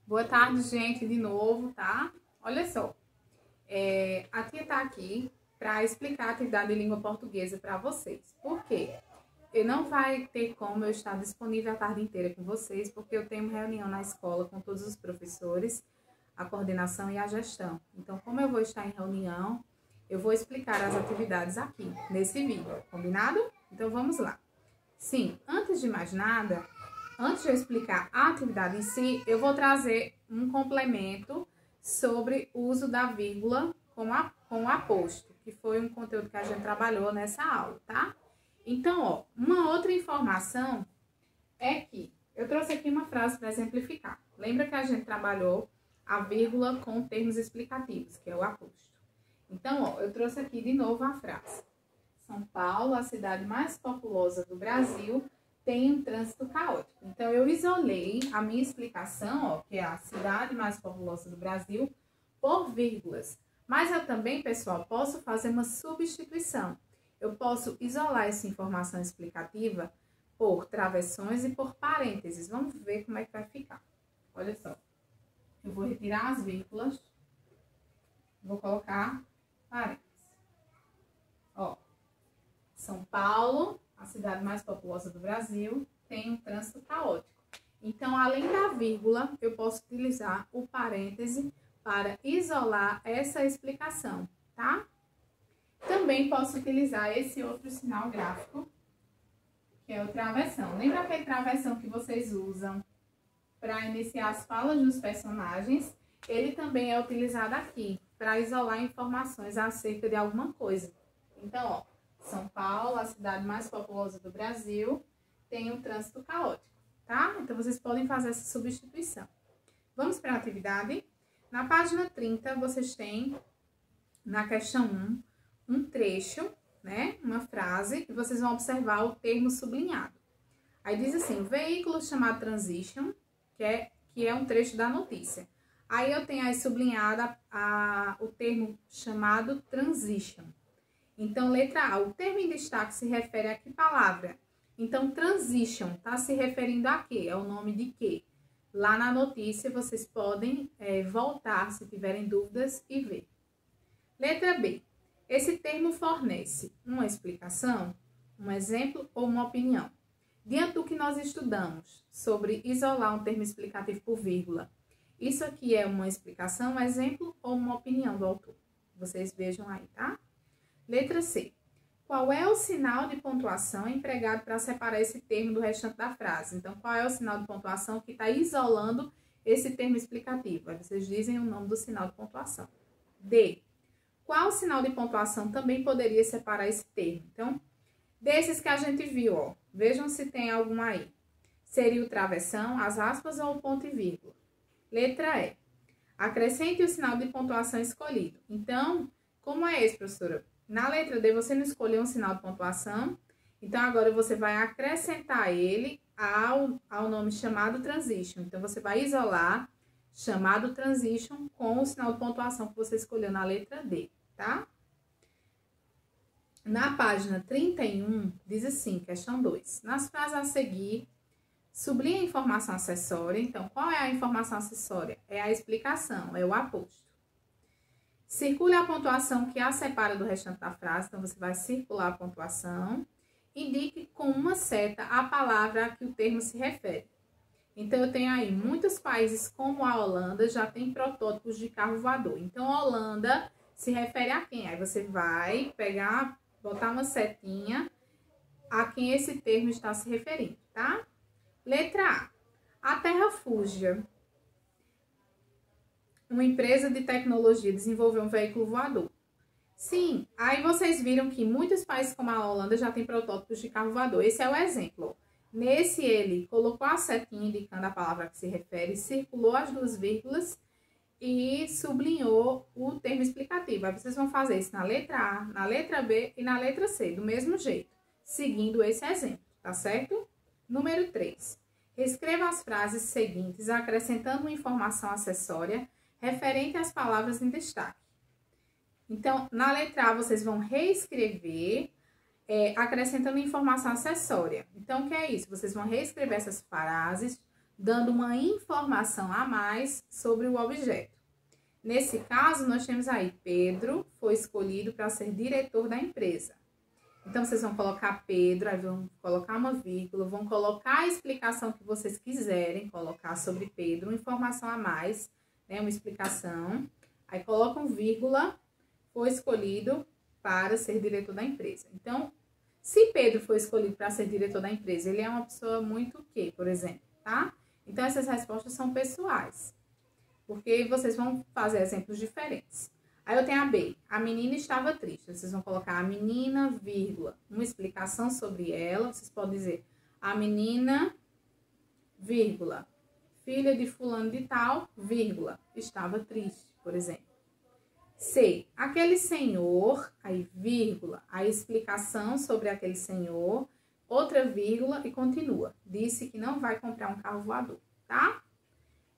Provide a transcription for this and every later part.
Boa tarde, gente, de novo, tá? Olha só, a tia tá aqui para explicar a atividade de língua portuguesa para vocês. Por quê? Não vai ter como eu estar disponível a tarde inteira com vocês, porque eu tenho reunião na escola com todos os professores, a coordenação e a gestão. Então, como eu vou estar em reunião, eu vou explicar as atividades aqui, nesse vídeo, combinado? Então, vamos lá. Sim, antes de mais nada, antes de eu explicar a atividade em si, eu vou trazer um complemento sobre o uso da vírgula com o aposto, que foi um conteúdo que a gente trabalhou nessa aula, tá? Então, ó, uma outra informação é que eu trouxe aqui uma frase para exemplificar. Lembra que a gente trabalhou a vírgula com termos explicativos, que é o aposto. Então, ó, eu trouxe aqui de novo a frase. São Paulo, a cidade mais populosa do Brasil, tem um trânsito caótico. Então, eu isolei a minha explicação, ó, que é a cidade mais populosa do Brasil, por vírgulas. Mas eu também, pessoal, posso fazer uma substituição. Eu posso isolar essa informação explicativa por travessões e por parênteses. Vamos ver como é que vai ficar. Olha só. Eu vou retirar as vírgulas. Vou colocar parênteses. Ó. São Paulo, a cidade mais populosa do Brasil, tem um trânsito caótico. Então, além da vírgula, eu posso utilizar o parêntese para isolar essa explicação, tá? Também posso utilizar esse outro sinal gráfico, que é o travessão. Lembra aquele travessão que vocês usam para iniciar as falas dos personagens? Ele também é utilizado aqui para isolar informações acerca de alguma coisa. Então, ó, São Paulo, a cidade mais populosa do Brasil, tem um trânsito caótico, tá? Então, vocês podem fazer essa substituição. Vamos para a atividade? Na página 30, vocês têm, na questão 1, um trecho, né? Uma frase, e vocês vão observar o termo sublinhado. Aí diz assim, o veículo chamado Transition, que é um trecho da notícia. Aí eu tenho aí sublinhada o termo chamado Transition. Então, letra A, o termo em destaque se refere a que palavra? Então, transition está se referindo a quê? É o nome de quê? Lá na notícia, vocês podem voltar, se tiverem dúvidas, e ver. Letra B, esse termo fornece uma explicação, um exemplo ou uma opinião. Diante do que nós estudamos sobre isolar um termo explicativo por vírgula, isso aqui é uma explicação, um exemplo ou uma opinião do autor? Vocês vejam aí, tá? Letra C. Qual é o sinal de pontuação empregado para separar esse termo do restante da frase? Então, qual é o sinal de pontuação que está isolando esse termo explicativo? Aí vocês dizem o nome do sinal de pontuação. D. Qual sinal de pontuação também poderia separar esse termo? Então, desses que a gente viu, ó, vejam se tem algum aí. Seria o travessão, as aspas ou o ponto e vírgula? Letra E. Acrescente o sinal de pontuação escolhido. Então, como é esse, professora? Na letra D, você não escolheu um sinal de pontuação, então agora você vai acrescentar ele ao nome chamado transition. Então, você vai isolar chamado transition com o sinal de pontuação que você escolheu na letra D, tá? Na página 31, diz assim, questão 2. Nas frases a seguir, sublinhe a informação acessória. Então, qual é a informação acessória? É a explicação, é o aposto. Circule a pontuação que a separa do restante da frase. Então, você vai circular a pontuação. Indique com uma seta a palavra a que o termo se refere. Então, eu tenho aí, muitos países como a Holanda já tem protótipos de carro voador. Então, a Holanda se refere a quem? Aí você vai pegar, botar uma setinha a quem esse termo está se referindo, tá? Letra A. A Terra Fúgia, uma empresa de tecnologia, desenvolveu um veículo voador. Sim, aí vocês viram que muitos países como a Holanda já têm protótipos de carro voador. Esse é o exemplo. Nesse, ele colocou a setinha indicando a palavra a que se refere, circulou as duas vírgulas e sublinhou o termo explicativo. Aí vocês vão fazer isso na letra A, na letra B e na letra C, do mesmo jeito, seguindo esse exemplo, tá certo? Número 3. Reescreva as frases seguintes, acrescentando uma informação acessória referente às palavras em destaque. Então, na letra A, vocês vão reescrever, acrescentando informação acessória. Então, o que é isso? Vocês vão reescrever essas frases dando uma informação a mais sobre o objeto. Nesse caso, nós temos aí, Pedro foi escolhido para ser diretor da empresa. Então, vocês vão colocar Pedro, aí vão colocar uma vírgula, vão colocar a explicação que vocês quiserem colocar sobre Pedro, uma informação a mais, né, uma explicação. Aí colocam vírgula, foi escolhido para ser diretor da empresa. Então, se Pedro foi escolhido para ser diretor da empresa, ele é uma pessoa muito o quê, por exemplo, tá? Então, essas respostas são pessoais, porque vocês vão fazer exemplos diferentes. Aí eu tenho a B. A menina estava triste. Vocês vão colocar a menina, vírgula, uma explicação sobre ela. Vocês podem dizer a menina, vírgula, filha de fulano de tal, vírgula, estava triste, por exemplo. C. Aquele senhor, aí vírgula, a explicação sobre aquele senhor, outra vírgula e continua. Disse que não vai comprar um carro voador, tá?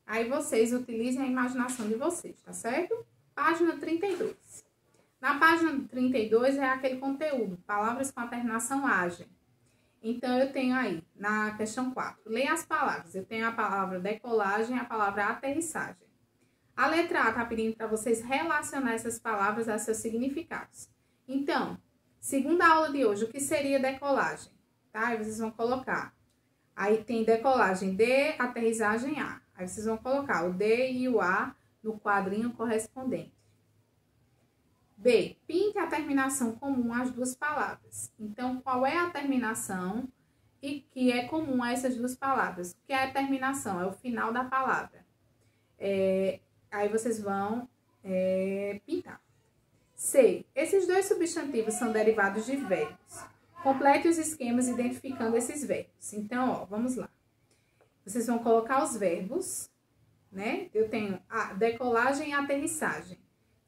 Aí vocês utilizem a imaginação de vocês, tá certo? Página 32. Na página 32 é aquele conteúdo, palavras com a terminação agem. Então, eu tenho aí, na questão 4, leia as palavras. Eu tenho a palavra decolagem e a palavra aterrissagem. A letra A está pedindo para vocês relacionar essas palavras a seus significados. Então, segunda aula de hoje, o que seria decolagem? Tá? Aí vocês vão colocar. Aí tem decolagem D, aterrissagem A. Aí vocês vão colocar o D e o A no quadrinho correspondente. B. Pinte a terminação comum às duas palavras. Então, qual é a terminação e que é comum a essas duas palavras? O que é a terminação? É o final da palavra. Aí vocês vão pintar. C. Esses dois substantivos são derivados de verbos. Complete os esquemas identificando esses verbos. Então, ó, vamos lá. Vocês vão colocar os verbos, né? Eu tenho a decolagem e a aterrissagem,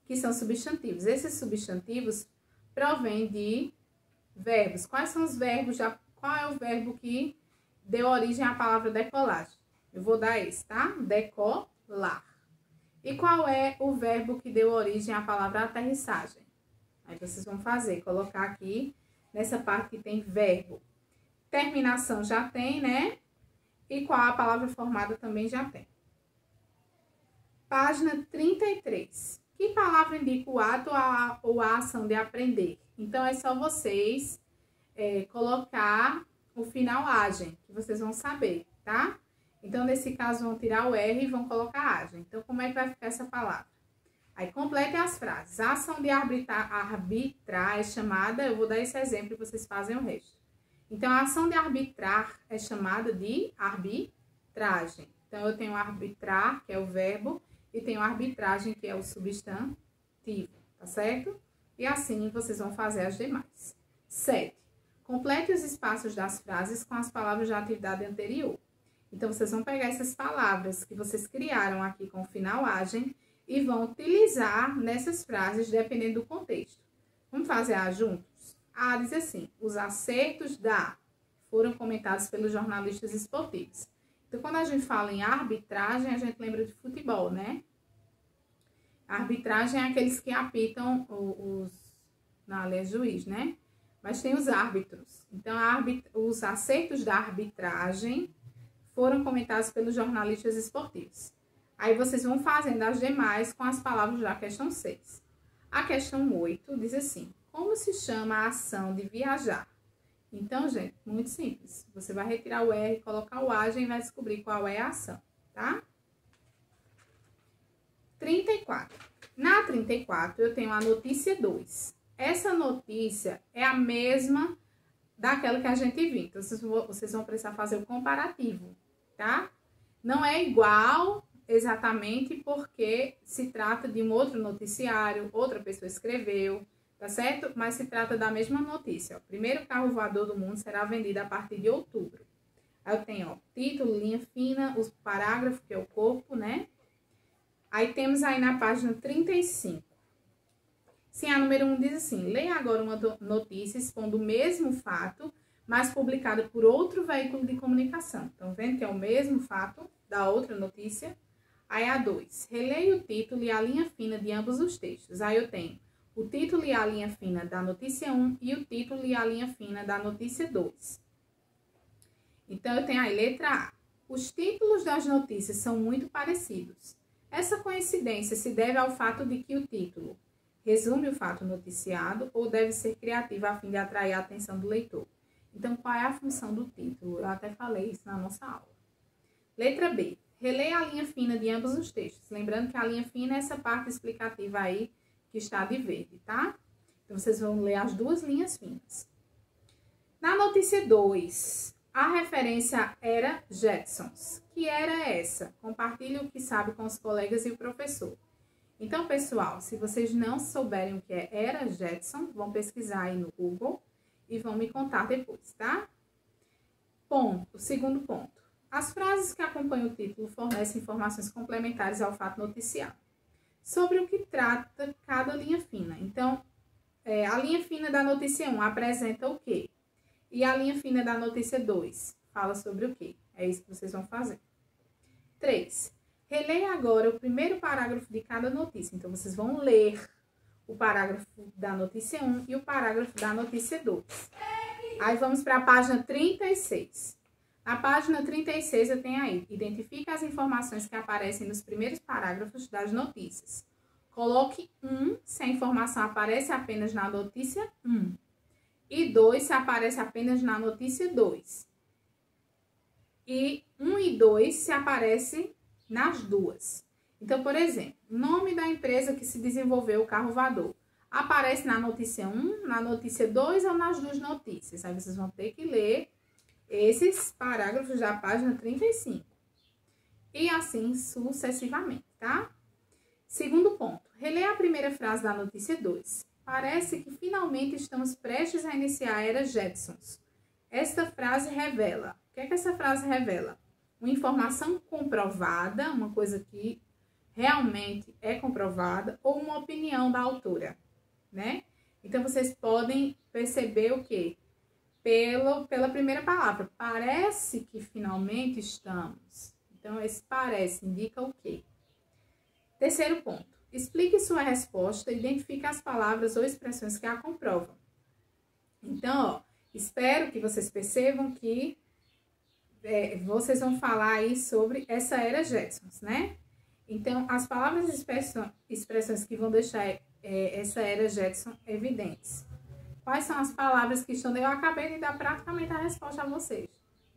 que são substantivos. Esses substantivos provêm de verbos. Quais são os verbos? Qual é o verbo que deu origem à palavra decolagem? Eu vou dar esse, tá? Decolar. E qual é o verbo que deu origem à palavra aterrissagem? Aí vocês vão colocar aqui nessa parte que tem verbo. Terminação já tem, né? E qual a palavra formada também já tem. Página 33. Que palavra indica o ato ou a ação de aprender? Então, é só vocês colocar o final agem, que vocês vão saber, tá? Então, nesse caso, vão tirar o R e vão colocar agem. Então, como é que vai ficar essa palavra? Aí, complete as frases. A ação de arbitrar é chamada... Eu vou dar esse exemplo e vocês fazem o resto. Então, a ação de arbitrar é chamada de arbitragem. Então, eu tenho arbitrar, que é o verbo, e tenho arbitragem, que é o substantivo, tá certo? E assim, vocês vão fazer as demais. 7. Complete os espaços das frases com as palavras da atividade anterior. Então, vocês vão pegar essas palavras que vocês criaram aqui com o final agem e vão utilizar nessas frases, dependendo do contexto. Vamos fazer A juntos? A diz assim, os acertos da foram comentados pelos jornalistas esportivos. Então, quando a gente fala em arbitragem, a gente lembra de futebol, né? A arbitragem é aqueles que apitam na lei juiz, né? Mas tem os árbitros. Então, os acertos da arbitragem foram comentados pelos jornalistas esportivos. Aí, vocês vão fazendo as demais com as palavras da questão 6. A questão 8 diz assim, como se chama a ação de viajar? Então, gente, muito simples. Você vai retirar o R, colocar o agem e vai descobrir qual é a ação, tá? 34. Na 34, eu tenho a notícia 2. Essa notícia é a mesma daquela que a gente viu. Então, vocês vão precisar fazer o comparativo, tá? Não é igual exatamente porque se trata de um outro noticiário, outra pessoa escreveu, tá certo? Mas se trata da mesma notícia. O primeiro carro voador do mundo será vendido a partir de outubro. Aí eu tenho, ó, título, linha fina, o parágrafo, que é o corpo, né? Aí temos aí na página 35. Sim, a número 1 diz assim, leia agora uma notícia expondo o mesmo fato, mas publicada por outro veículo de comunicação. Estão vendo que é o mesmo fato da outra notícia? Aí a 2, releia o título e a linha fina de ambos os textos. Aí eu tenho o título e a linha fina da notícia 1 e o título e a linha fina da notícia 2. Então, eu tenho aí letra A. Os títulos das notícias são muito parecidos. Essa coincidência se deve ao fato de que o título resume o fato noticiado ou deve ser criativo a fim de atrair a atenção do leitor. Então, qual é a função do título? Eu até falei isso na nossa aula. Letra B. Releia a linha fina de ambos os textos. Lembrando que a linha fina é essa parte explicativa aí que está de verde, tá? Então, vocês vão ler as duas linhas finas. Na notícia 2, a referência era Jetsons. Que era essa? Compartilhe o que sabe com os colegas e o professor. Então, pessoal, se vocês não souberem o que é era Jetson, vão pesquisar aí no Google e vão me contar depois, tá? Segundo ponto. As frases que acompanham o título fornecem informações complementares ao fato noticiado. Sobre o que trata cada linha fina. Então, a linha fina da notícia 1 apresenta o quê? E a linha fina da notícia 2 fala sobre o quê? É isso que vocês vão fazer. 3. Releia agora o primeiro parágrafo de cada notícia. Então, vocês vão ler o parágrafo da notícia 1 e o parágrafo da notícia 2. Aí, vamos para a página 36. Na página 36, eu tenho aí, identifica as informações que aparecem nos primeiros parágrafos das notícias. Coloque 1 se a informação aparece apenas na notícia 1. E 2 se aparece apenas na notícia 2. E 1 e 2 se aparece nas duas. Então, por exemplo, nome da empresa que se desenvolveu o carro voador. Aparece na notícia 1, na notícia 2 ou nas duas notícias. Aí vocês vão ter que ler esses parágrafos da página 35. E assim sucessivamente, tá? Segundo ponto. Releia a primeira frase da notícia 2. Parece que finalmente estamos prestes a iniciar a era Jetsons. Esta frase revela. O que é que essa frase revela? Uma informação comprovada, uma coisa que realmente é comprovada, ou uma opinião da autora, né? Então, vocês podem perceber o quê? Pela primeira palavra. Parece que finalmente estamos. Então, esse parece indica o quê? Terceiro ponto. Explique sua resposta e identifique as palavras ou expressões que a comprovam. Então, ó, espero que vocês percebam que vocês vão falar aí sobre essa era Jetsons, né? Então, as palavras e expressões que vão deixar essa era Jetson evidentes. Quais são as palavras que estão... Eu acabei de dar praticamente a resposta a vocês,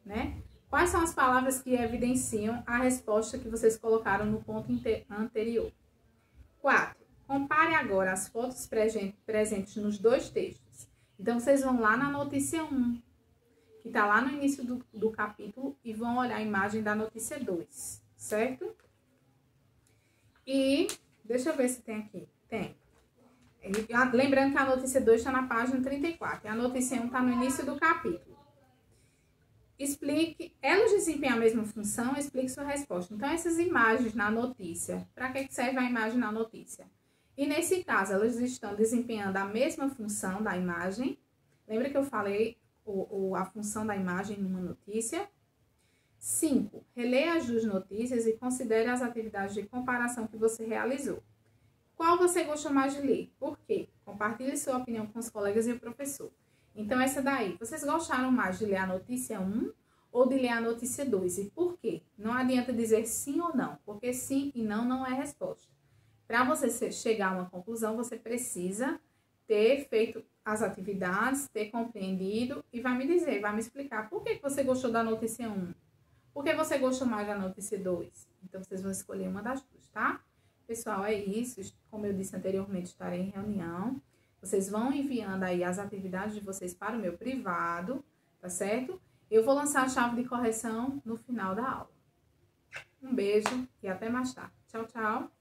né? Quais são as palavras que evidenciam a resposta que vocês colocaram no ponto anterior? 4. Compare agora as fotos presentes nos dois textos. Então, vocês vão lá na notícia 1, que está lá no início do capítulo, e vão olhar a imagem da notícia 2, certo? E, deixa eu ver se tem aqui. Tem. Lembrando que a notícia 2 está na página 34, e a notícia 1 está no início do capítulo. Explique, elas desempenham a mesma função, explique sua resposta. Então, essas imagens na notícia, para que serve a imagem na notícia? E nesse caso, elas estão desempenhando a mesma função da imagem. Lembra que eu falei a função da imagem numa notícia? 5. Releia as duas notícias e considere as atividades de comparação que você realizou. Qual você gostou mais de ler? Por quê? Compartilhe sua opinião com os colegas e o professor. Então, essa daí, vocês gostaram mais de ler a notícia 1 ou de ler a notícia 2? E por quê? Não adianta dizer sim ou não, porque sim e não é resposta. Para você chegar a uma conclusão, você precisa ter feito as atividades, ter compreendido e vai me dizer, vai me explicar por que você gostou da notícia 1, por que você gostou mais da notícia 2. Então, vocês vão escolher uma das duas, tá? Pessoal, é isso. Como eu disse anteriormente, estarei em reunião. Vocês vão enviando aí as atividades de vocês para o meu privado, tá certo? Eu vou lançar a chave de correção no final da aula. Um beijo e até mais tarde. Tchau, tchau.